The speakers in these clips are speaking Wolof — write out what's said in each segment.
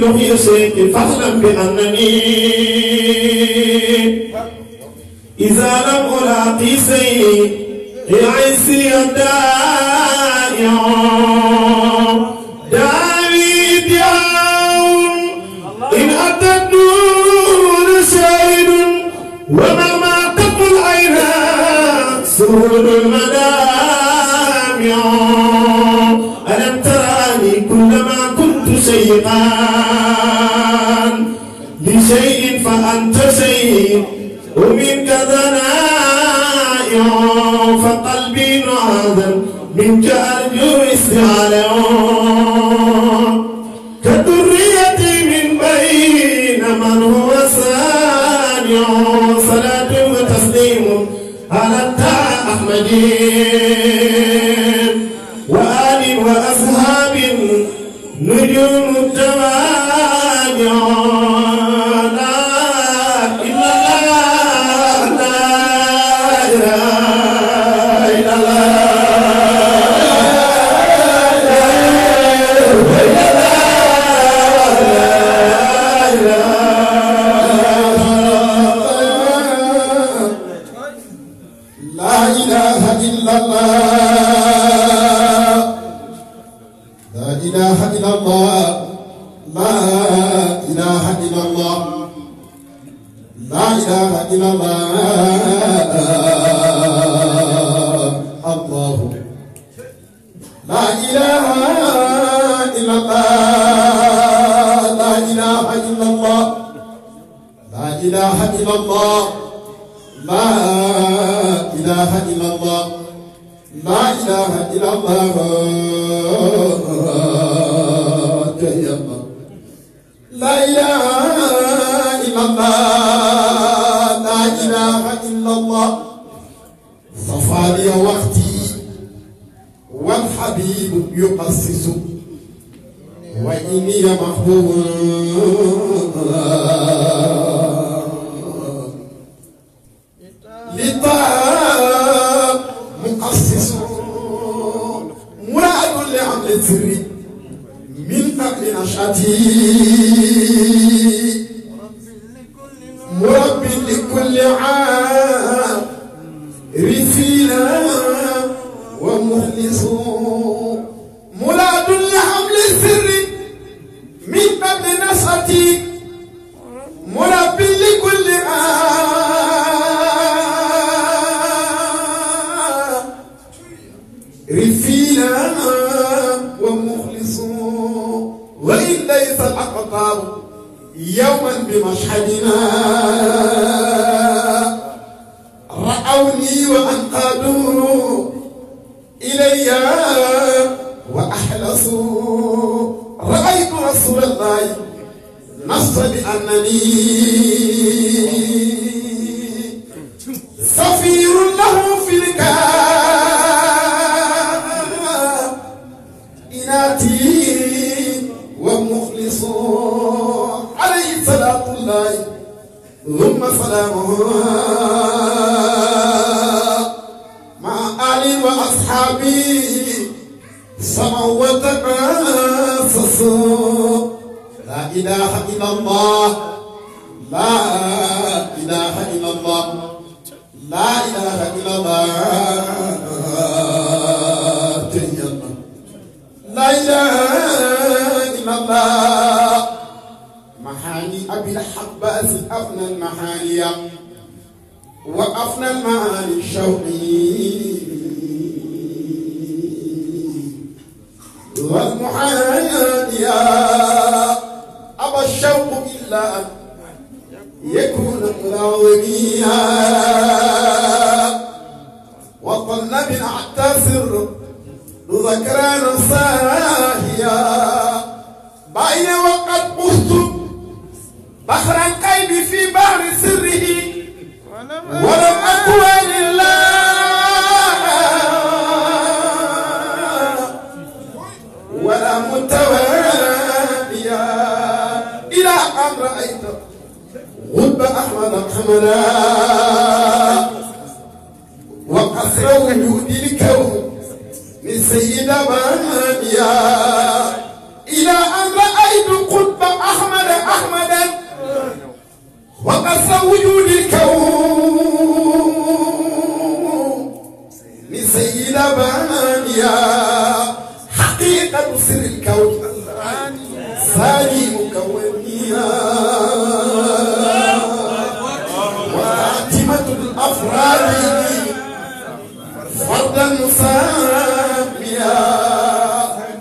لقي شيء فاعلم بأنني إذا لم ألاقي شيء عيسي الدائع داوي دياون إن أتى الدون شاهد ومهما تقل عينها سهول المدامع ألم تراني كلما كنت شيئا لشيء فأنت شيء ومنك ذنائع فقلبي نعاذا منك أرجو استعالا كالذرية من بين من هو صانع صلاة وتسليم على التاء أحمدين وآل وأصحاب نجوم التوانع وقصره يهدي الكون من سيد بانيا إلى أن رأيت قطب أحمد وجود الكون سيد بانيا حقيقة سر الكون ثاني مكونيا وخاتمة الأفراد فردا مساميا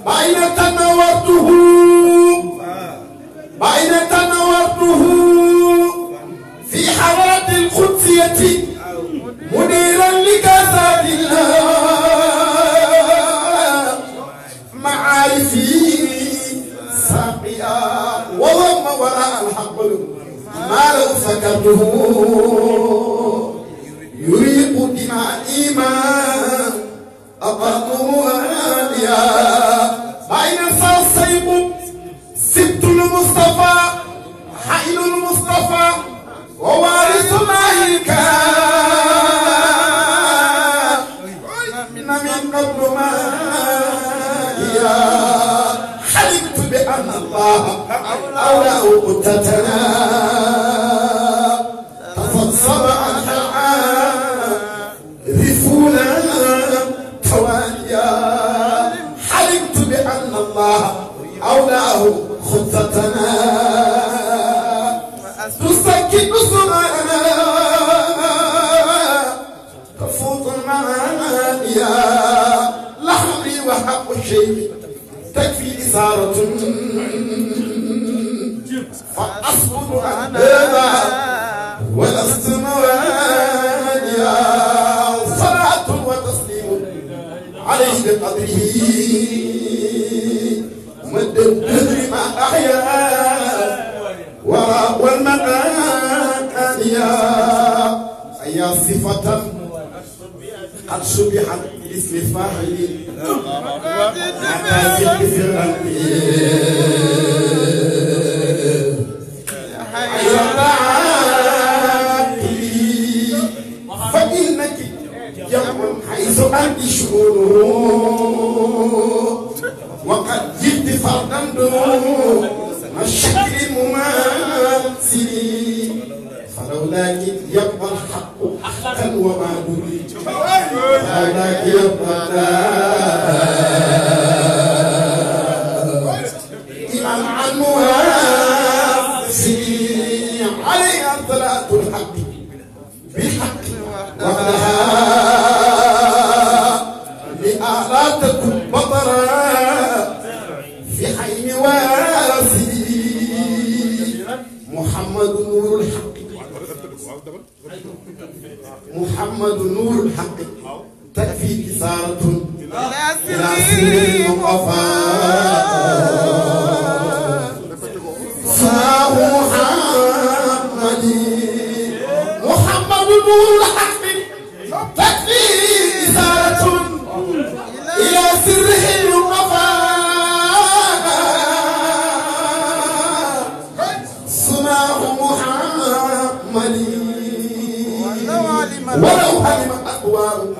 بين تنورته في حضرة القدسية منيرا لكاسات الله معارفي ساقيا وضم وراء الحقل ما لو سكرته يريق دماء إيمان أقاموا آليا بين الصيب سبت المصطفى حين المصطفى ووارث مالك من قبل ما يا حلمت بأن الله أولاه قدتنا تفصل عنها رفولا تواليا حلمت بأن الله أولاه خطتنا تسكن سمعنا تفوت المعانيا لحمي وحق الشيء تكفي إثارة فأصبر عن هذا ولست موانيا صلاة وتسليم عليه بقدره مد الدهر ما أحيا والمكان يا صفة قد شبحت باسم فاعل فإنك يوم حيث أنت شؤونه وقد جئت فردا دون الشكل مماثلين فلولاك يبقى الحق حقا وما نريد فلولاك يبقى إمام عن مواسي عليها صلاة الحق بالحق وعلها لآلات تكون بطرا في حين واسي محمد نور الحق محمد نور الحق تكفي إثارة إلى سر المقفى فهو محمد محمد نور الحق تكفي إثارة إلى سره المقفى صناه محمد ولو علم أقوال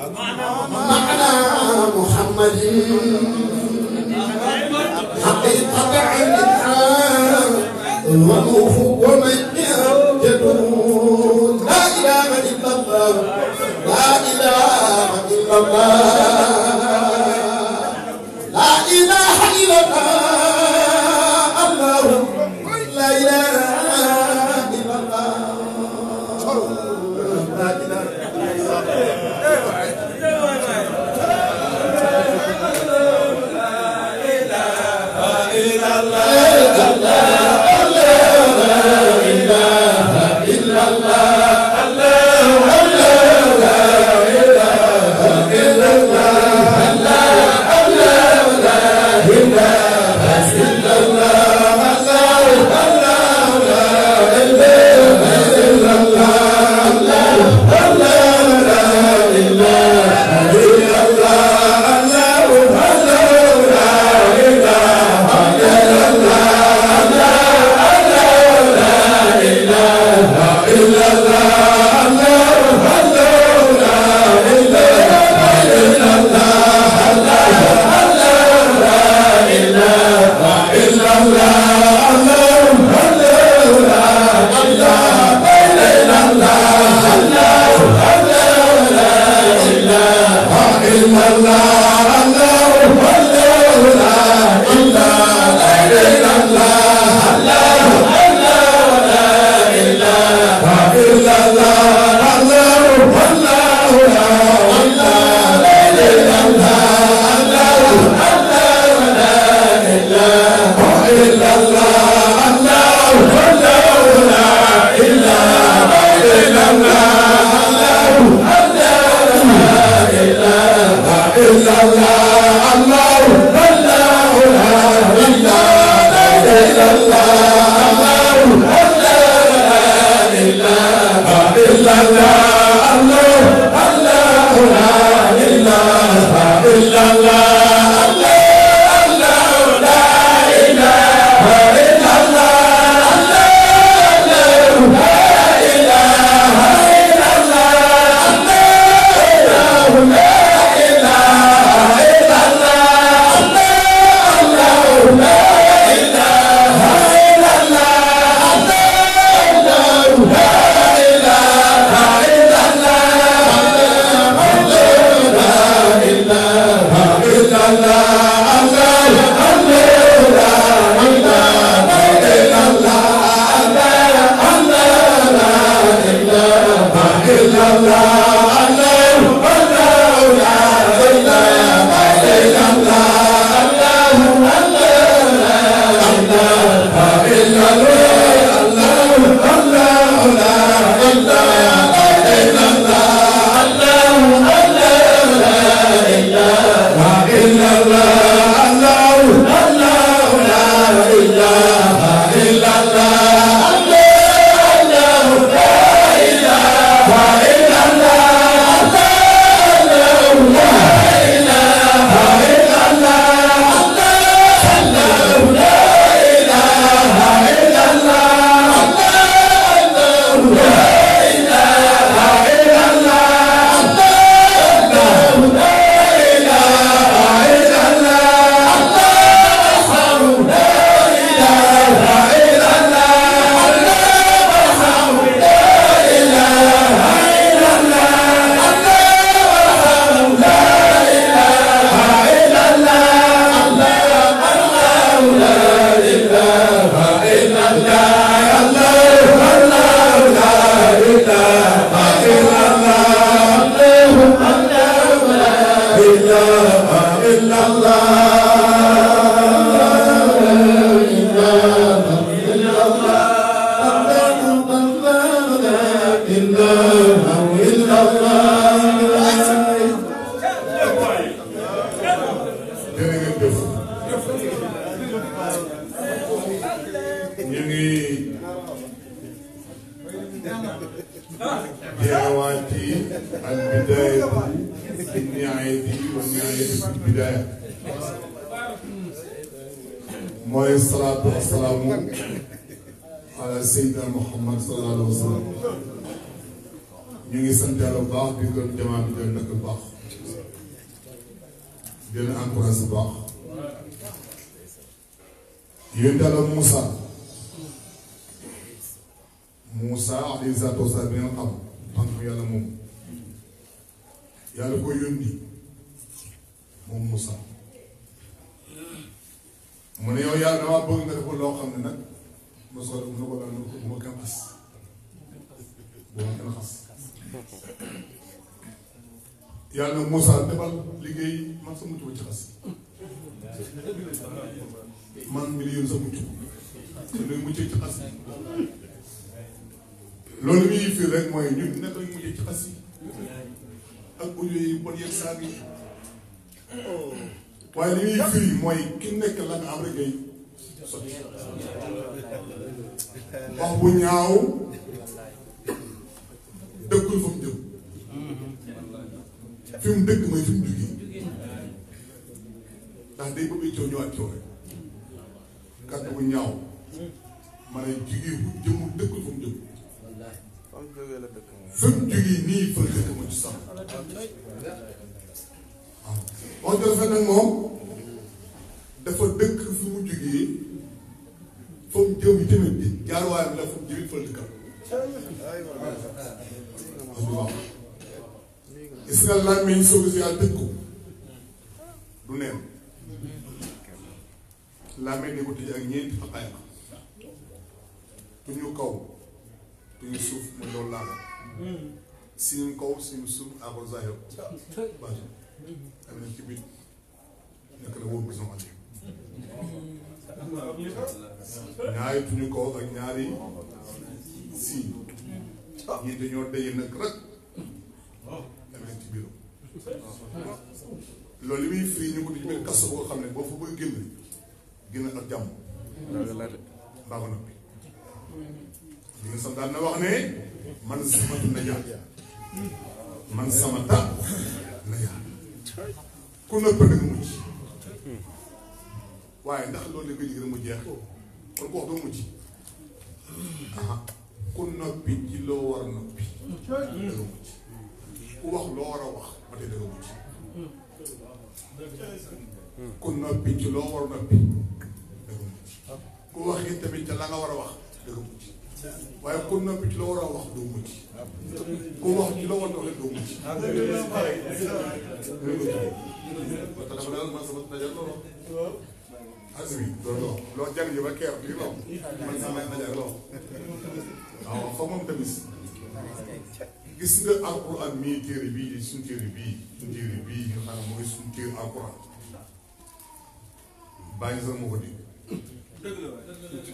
معنى محمد حقيقة علمها ونوف ومن يجدون لا إله إلا الله لا إله إلا الله لا إله إلا الله لا إله إلا الله لا إله إلا الله mooy salaatu wa salaamu ala sayyidina Muhammad sallallahu alayhi wa sallam ñu ngi sant Yàlla bu baax di gërëm jamaa bi doon nag bu baax di leen encouragé bu baax yéen Yàlla Moussa alayhi salaatu wa salaam bi ngeen xam tant que yàlla moom yàlla ko yónni moom Moussa mu ne yow yàlla damaa bëgg nga def loo xam ne nag mosoo def mu ne ko daal bu ma kenn xas bu ma kenn xas yàlla nag Moussa defal liggéey man sa mucc ba ci xas man mi di yónni sa mucc te luy muccee ci xas loolu muy fii rek mooy ñun nekk lañu mujjee ci xas yi ak audio yi bon yeeg saag yi waaye li muy firi mooy ki nekk la nga am rek ngay sotti wax bu ñaaw dëkkul fa mu jëm fi mu dëkk mooy fi mu jugee ndax day bëgg coow ñëwaat coow rek kàddu bu ñaaw ma ne jugee bu jëmu dëkkul fa mu jëm fi mu jugee nii fa dëkk ma ci sax waaw wax dëgg fa nag moom dafa dëkk fi mu jugee fa mu jëm yi tamit bi jaar waaye bi la fa mu jëmit fa dëkkam waaw gis nga làmmiñ soo gisee yàlla tëj ko du neen làmmiñ ne ko tëj ak ñeenti xaqaay tuñu kaw tuñu suuf mooy loolu laa siim kaw siim suuf akol zahir bâge am na ci biir nekk na wóor gisoo andi ñaari tuñu ko ak ñaari siin ñii dañoo daje nag rek dem ci biiram loolu li muy firi ñu ko di ci benn kaso boo xam ne boo fa bëgg génn ak jàmm mbaa ko noppi li nga sam daan na wax ne man samatu na jaar man samata na jaar ku noppi da nga mucc waaye ndax loolu la koy digg mu jeex kon ku wax doo mucc ku noppi ci loo war a noppi da nga mucc ku wax loo war a wax ba tey da nga mucc ku noppi ci loo war a noppi da nga mucc ku wax it tamit ca la nga war a wax da nga mucc waaye ku noppi ci loo war a wax doo mucc ku wax ci loo war a wax doo mucc ba tax dama daal man sama dajal loolu asmi loolu loo jàng ji ba keer li loo man sama dajal loolu waaw fa moom tamit gis nga alquran mii téere bii suñ téere bii nga xam ne mooy suñ téere alquran bàyyi sax moo ko dégg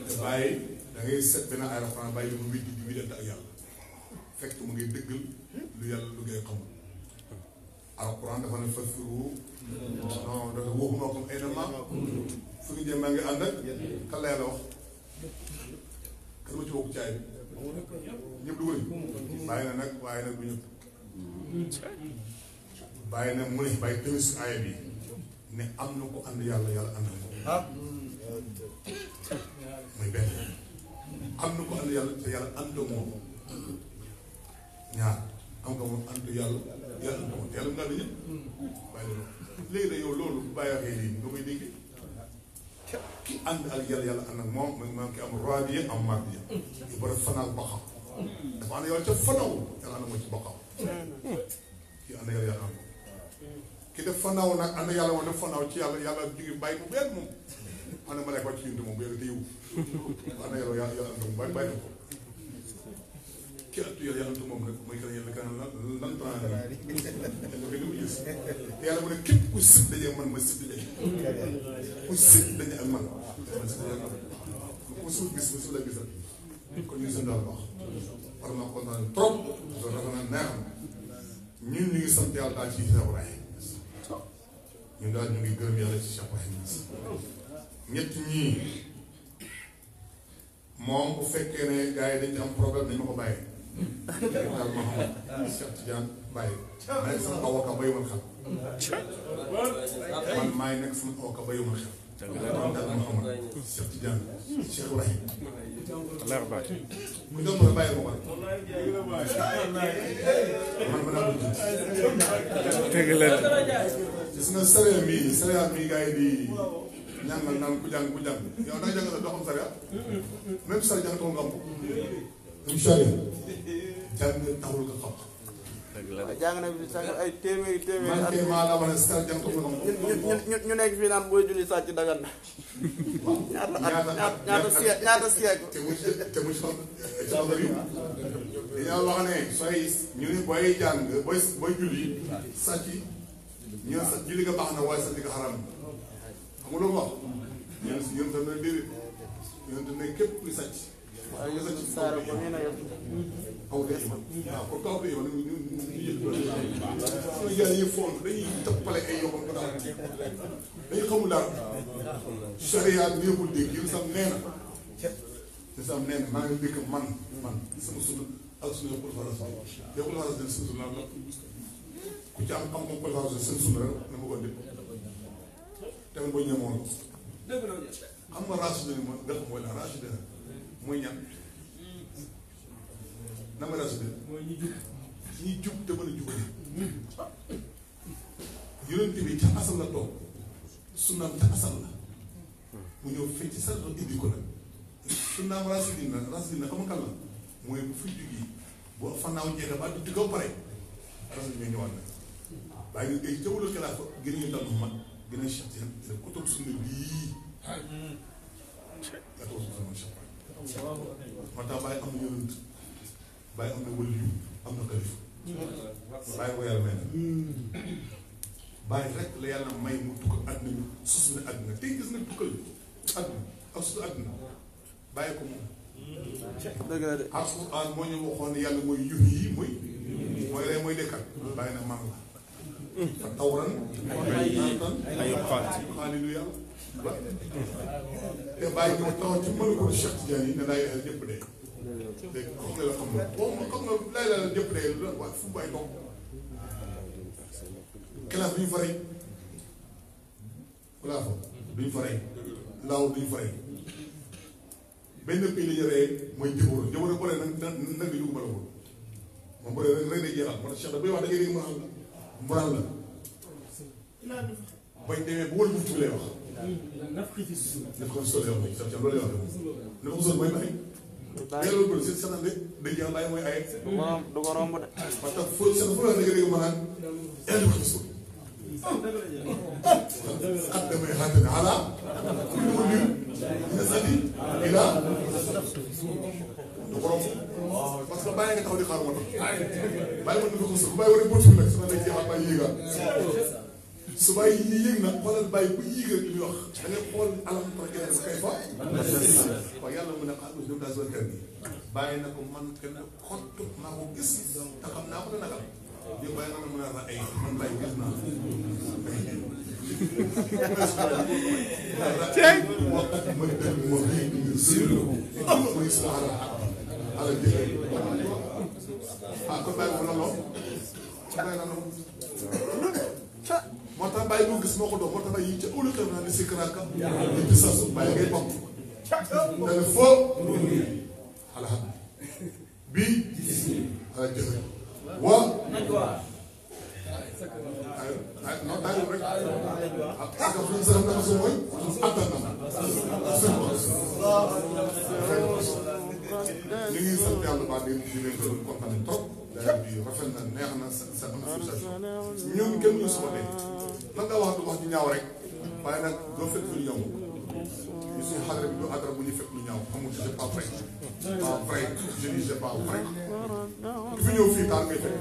te bàyyi da ngay seet benn ay alquran bàyyi mu wéddi di wéddante ak yàlla fekk mu ngay dëggal lu yàlla lu ngay xamul alquran dafa ne fa firu non dafa waxuma comme ay na ma fu ngi jëm maa ngi ànd ak kan la yàlla wax kan ma ci bokk caay bi ñëpp dugg nañ bàyyi na nag du ñëpp bàyyi na mu ne bàyyi tamit si aaya bi ne am na ko ànd yàlla yàlla ànd na ko muy benn am na ko ànd yàlla te yàlla ànd ak moom ñaar am nga moom ànd yàlla yàlla ànd ak moom te yàlla mu daal di ñëpp bàyyi la léegi nag yow loolu bàyyi waxee lii nga koy dégg ki ànd ak yàlla ànd ak moom man ki am rabiya am mardiya yu bëri fanaan ba xam dafa ànd yàlla ca fanaw yàlla ànd mooy ci bokkam ki ànd yàlla ànd ki def fanaw nag ànd yàlla moom def fanaw ci yàlla jóge bàyyi bu benn moom ànd ma lay ko ci yunte moom bu yàgg te yiw ànd yàlla ànd moom bàyyi ko ki ànd yàlla ànd moom nag mooy kan yàlla kan lan temps yàlla mu ne képp ku sib daje man ma sib daje ku sib daje ak man ku suuf gis ma suuf la gisal kon ñu seen daal wax war naa kontaan trop loolu dafa na neex na ñun ñu ngi sant yàlla daal ci Cheikh Ibrahim ñun daal ñu ngi gërëm yàlla ci Cheikh Ibrahim ñett ñii moom bu fekkee ne gars yi dañ ci am problème dañ ma ko bàyyi daal ma xam Cheikh Tidiane bàyyi maa nekk sama avocat ba yomal xam man maa ngi nekk sama avocat ba yomal xam daal ma xam Cheikh Tidiane Cheikh Ibrahim leer baat ku dem ba bàyyi ma ko man ma naa ko teg leen gis nga sariya mii gars yi di ñàngal naan ku jàng yow da nga jàng la doo xam sariya même sariya jàng too nga am ko incha allah jàng taxul nga xam jàng na bi sax ay téeméeri man kay maa la wax ne sariya jàng taxul nga xam ñu nekk fii naan booy julli sàcc dagan na ñaata siècle te mu ci xam dañoo wax ne sooy ñu ne booy jàng booy julli sàcc ñu ne sax julli nga baax na waaye sàcc nga xaram xam nga lu wax ñun tam ne déedéet ñun tam ne képp kuy sàcc waaye yëpp saara ko nii na yëpp aw de iman waaw kon kaw de iman ñu yëg suñu yàlla yi foon dañuy toppale ay yokkam ko daal dañuy xamul daal charia neexul dégg yéen sam nee na maa ngi dëkk man sama sunna ak suñu yokkul faras yokkul faras den seen sunna la ku ci am xam-xam yokkul faras seen sunna rek na ma ko dégg tamit boo ñëwoon xam nga rachidina mooy nga xam mooy la rachidina mooy ñan na nga rachidina ñi jub te mën a jubali yonent bi ca asal la toog sunnaam ca asal la mu ñëw fekk ci sa indi ko nag sunnaam rachidina xam nga kan la mooy bu fi jógee boo fannaaw jeexee ba du ko pare rachidina ñëwaat nag waaye nga gëj jawwul xilaafa gën ñu dal mag gën a changé te ku toog sunna bii yaa toog sama chapa moo tax bàyyi am na yonent bàyyi am na waliyu am na kalifa bàyyi ko yàlla may na bàyyi rek la yàlla may mu tukkal àddina bi sos na àddina tey gis nga tukkal àdduna ak suñu àdduna bàyyi ko moom. dëgg la de. alxuraan moo ñu waxoon ne yàlla mooy yuhyi mooy rey mooy dekkal. bàyyi na man la. fa tawran ay xaalilu yàlla. te bàyyi ñëw taxaw ci mën ko Cheikh Tidiane yi ne laay yàlla ñëpp dee. léegi comme ne la xam nga boo xam nga laay yàlla ñëpp dee lu waaye fu bàyyi toog. classe duñu fa rey. voilà duñu fa rey. laaw duñu fa rey. benn pays la ñu rey mooy jëboor jëboor boole nag nag yu ma la woon moom boole rek rek day jeexal moo tax Cheikh da bay wax da ngay dégg moral la bañ demee bu wël buftu bi lay wax daf ko sol yow sa loolu lay wax ne ko sol mooy bàyyi loolu bëri seen sanande day jeexal bàyyi mooy aye du ko romb de. parce que foo sa foo la da ngay dégg ma naan indi ko sol at damay xaante ne ala kulli mu lim nasati ila du ko romb parce que bàyyi nga taxaw di xaar moo tax bàyyi ma dugg ko su bàyyi war a bëtt nag su ma lay jeexal bàyyi yéegal su bàyyi yi yéeg nag xoolal bàyyi bu yéeg rek li muy wax da ngay xool alam tax keneen ba kay fa waaye yàlla mu ne xaar dem daa zone kër gi bàyyi na ko man kenn xottu naa ko gis te xam naa ko ne nagal yow bàyyi na mën a ra ay man bàyyi gis naa waxat ma dem ma xëy ngir sirlu muy sama ala jëlee kon bàyyi ko looloo bàyyi na loolu moo tax bàyyi boo gis moo ko doon moo tax bàyyi yi ca ëllëg xew naa ne si karaaka yi ci sasu bàyyi ngay bokk dana foo ala xam bii ala jëlee waa ay non daal rek ak ak fu ñu sax dafa su mooy attan na ñu ngi sant yàlla baax di leen gërëm kontaan trop bi rafet na neex na sa association ñun kenn ñu sama dee lan nga wax du wax ñu ñaaw rek waaye nag doo fekk lu ñaaw ñu suñu xale bi du adra bu ñu fekk lu ñaaw amul c'est pas vrai pas vrai je dis c'est pas vrai ku fi ñëw fii taal ngay fekk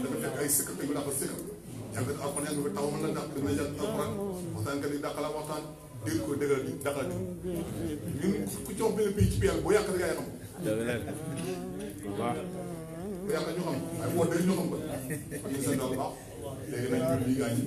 dafa fekk ay sëkk bi dafa sëkk jàng alxuraan yaa ngi fi taxaw mën la dàq dina jàng alxuraan waxtaan nga di dàqala waxtaan dégg ko dëggal di dàqal ñun ku ci wax benn pays ci biir boo yàq rek yaay xam waaw bu yàq ñu xam waaye boo dégg ñu xam ko kon ñu seen daal baax léegi nag ñun lii gaañ yi